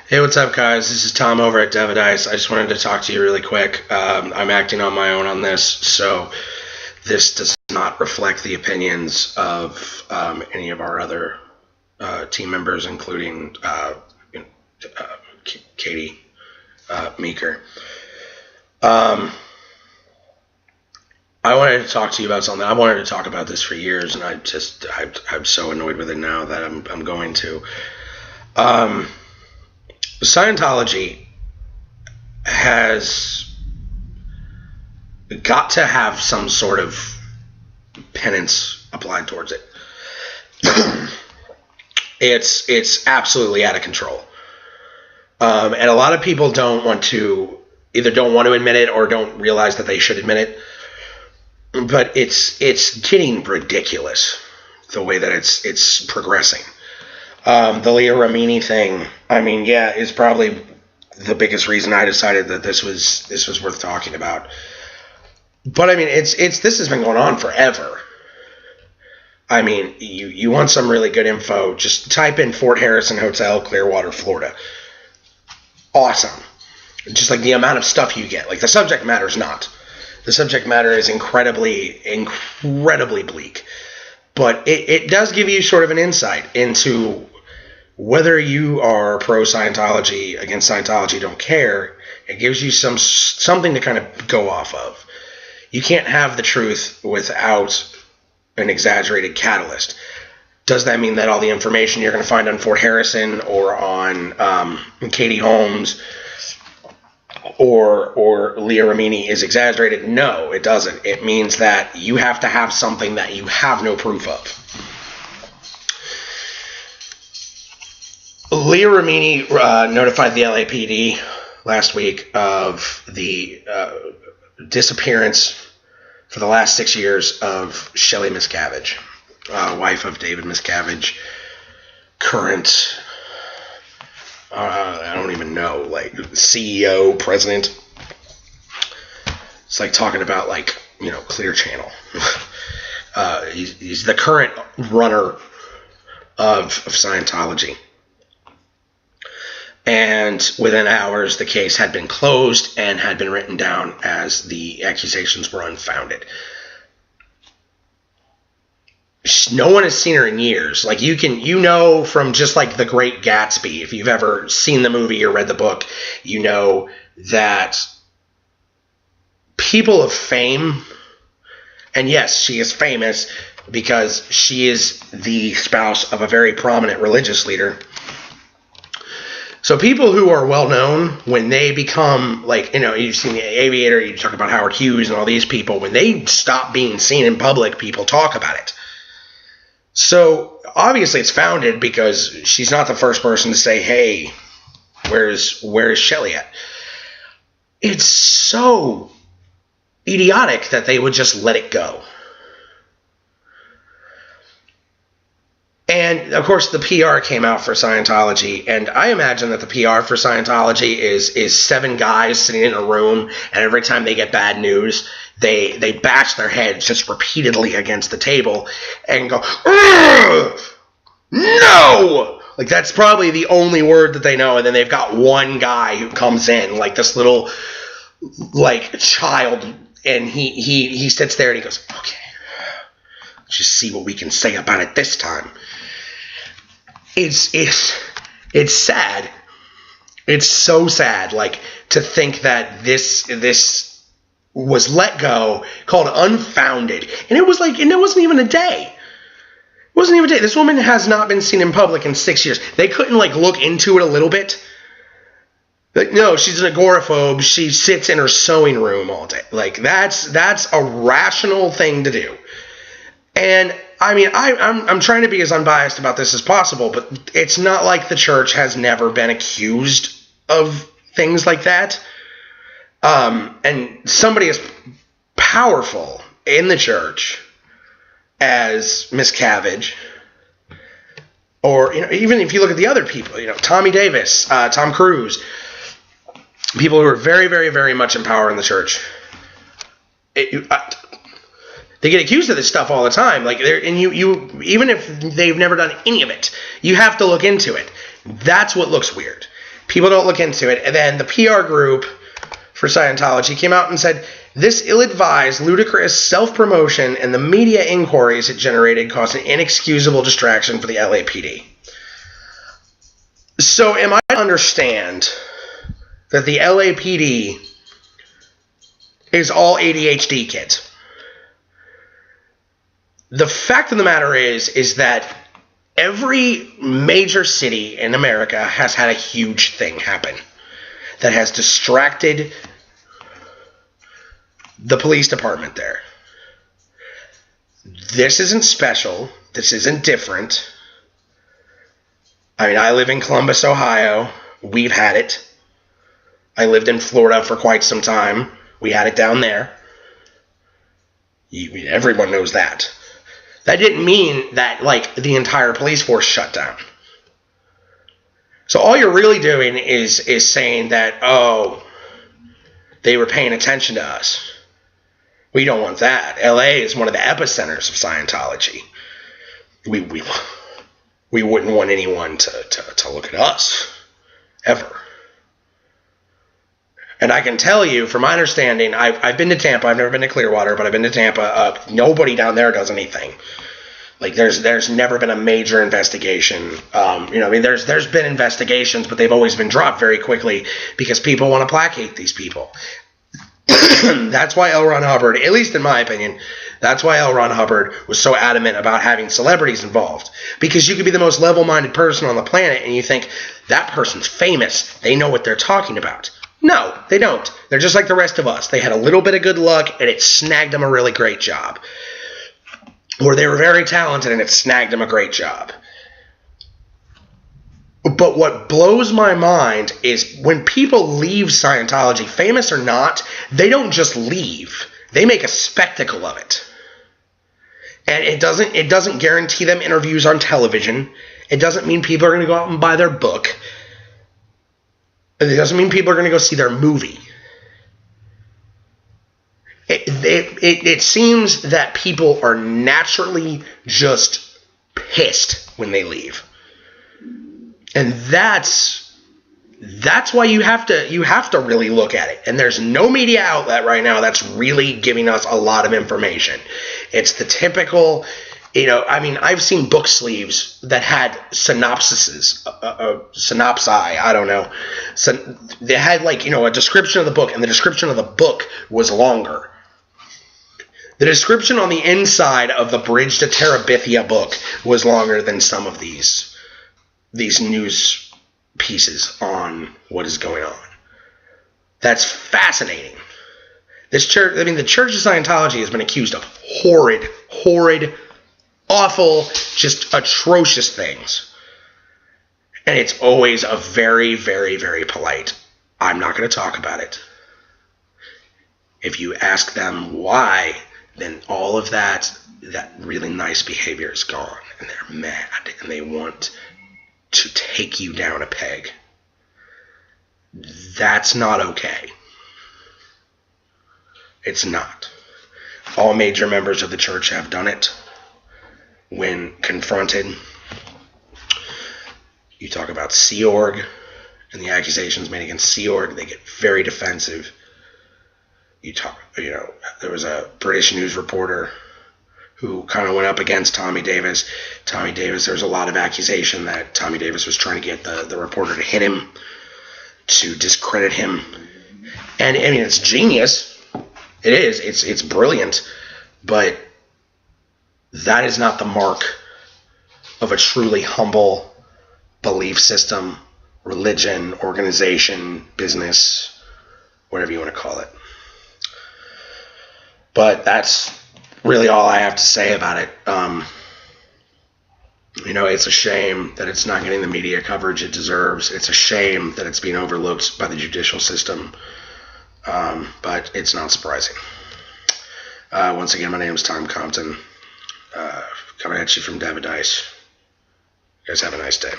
Hey, what's up, guys? This is Tom over at Devidise. I just wanted to talk to you really quick. I'm acting on my own on this, so this does not reflect the opinions of any of our other team members, including Katie Meeker. I wanted to talk to you about something. I wanted to talk about this for years, and I'm so annoyed with it now that I'm going to. Scientology has got to have some sort of penance applied towards it. It's absolutely out of control. And a lot of people don't want to admit it or don't realize that they should admit it. But it's getting ridiculous the way that it's progressing. The Leah Remini thing, is probably the biggest reason I decided that this was worth talking about. But this has been going on forever. You want some really good info, just type in Fort Harrison Hotel, Clearwater, Florida. Awesome. Just like the amount of stuff you get. Like, the subject matter is not. The subject matter is incredibly, incredibly bleak. But it does give you sort of an insight into whether you are pro-Scientology, against Scientology, don't care. It gives you something to kind of go off of. You can't have the truth without an exaggerated catalyst. Does that mean that all the information you're going to find on Fort Harrison or on Katie Holmes or Leah Remini is exaggerated? No, it doesn't. It means that you have to have something that you have no proof of. Leah Remini notified the LAPD last week of the disappearance for the last 6 years of Shelley Miscavige, wife of David Miscavige, current, I don't even know, like CEO, president. It's like talking about Clear Channel. He's the current runner of Scientology. And within hours, the case had been closed and had been written down as the accusations were unfounded. No one has seen her in years. Like, you know from just like The Great Gatsby, if you've ever seen the movie or read the book, you know that people of fame, and yes, she is famous because she is the spouse of a very prominent religious leader. So people who are well known, when they become you've seen The Aviator, you talk about Howard Hughes and all these people, when they stop being seen in public, people talk about it. So obviously it's founded because she's not the first person to say, hey, where's Shelley at? It's so idiotic that they would just let it go. And, of course, the PR came out for Scientology, and I imagine that the PR for Scientology is 7 guys sitting in a room, and every time they get bad news, they bash their heads just repeatedly against the table and go, no! Like, that's probably the only word that they know, and then they've got one guy who comes in, like this little, child, and he sits there and he goes, okay, let's just see what we can say about it this time. It's sad. It's so sad, to think that this was let go, called unfounded, and it wasn't even a day. It wasn't even a day. This woman has not been seen in public in 6 years. They couldn't look into it a little bit. No, she's an agoraphobe. She sits in her sewing room all day. That's a rational thing to do. And I'm trying to be as unbiased about this as possible, but it's not like the church has never been accused of things like that. And somebody as powerful in the church as Miscavige, or even if you look at the other people, Tommy Davis, Tom Cruise, people who are very, very, very much in power in the church. They get accused of this stuff all the time. You even if they've never done any of it, you have to look into it. That's what looks weird. People don't look into it. And then the PR group for Scientology came out and said, this ill-advised, ludicrous self-promotion and the media inquiries it generated caused an inexcusable distraction for the LAPD. So am I to understand that the LAPD is all ADHD kids? The fact of the matter is that every major city in America has had a huge thing happen that has distracted the police department there. This isn't special. This isn't different. I mean, I live in Columbus, Ohio. We've had it. I lived in Florida for quite some time. We had it down there. Everyone knows that. That didn't mean that, like, the entire police force shut down. So all you're really doing is saying that, oh, they were paying attention to us. We don't want that. LA is one of the epicenters of Scientology. We wouldn't want anyone to look at us, ever. And I can tell you, from my understanding, I've been to Tampa. I've never been to Clearwater, but I've been to Tampa. Nobody down there does anything. Like, there's never been a major investigation. There's been investigations, but they've always been dropped very quickly because people want to placate these people. That's why L. Ron Hubbard, at least in my opinion, that's why L. Ron Hubbard was so adamant about having celebrities involved. Because you could be the most level-minded person on the planet and you think, that person's famous. They know what they're talking about. No, they don't. They're just like the rest of us. They had a little bit of good luck and it snagged them a really great job. Or they were very talented and it snagged them a great job. But what blows my mind is when people leave Scientology, famous or not, they don't just leave. They make a spectacle of it. And it doesn't guarantee them interviews on television. It doesn't mean people are going to go out and buy their book. It doesn't mean people are going to go see their movie. It seems that people are naturally just pissed when they leave. And that's why you have to really look at it. And there's no media outlet right now that's really giving us a lot of information. It's the typical, I've seen book sleeves that had synopsi, I don't know. So they had a description of the book, and the description of the book was longer. The description on the inside of the Bridge to Terabithia book was longer than some of these news pieces on what is going on. That's fascinating. The Church of Scientology has been accused of horrid, awful, just atrocious things. And it's always a very, very, very polite, I'm not going to talk about it. If you ask them why, then all of that really nice behavior is gone. And they're mad, and they want to take you down a peg. That's not okay. It's not. All major members of the church have done it. When confronted, you talk about Sea Org and the accusations made against Sea Org, they get very defensive. There was a British news reporter who kind of went up against Tommy Davis. There was a lot of accusation that Tommy Davis was trying to get the reporter to hit him, to discredit him. And, it's genius. It is. It's brilliant. But that is not the mark of a truly humble belief system, religion, organization, business, whatever you want to call it. But that's really all I have to say about it. It's a shame that it's not getting the media coverage it deserves. It's a shame that it's being overlooked by the judicial system. But it's not surprising. Once again, my name is Thom Compton. Coming at you from Devidise. You guys have a nice day.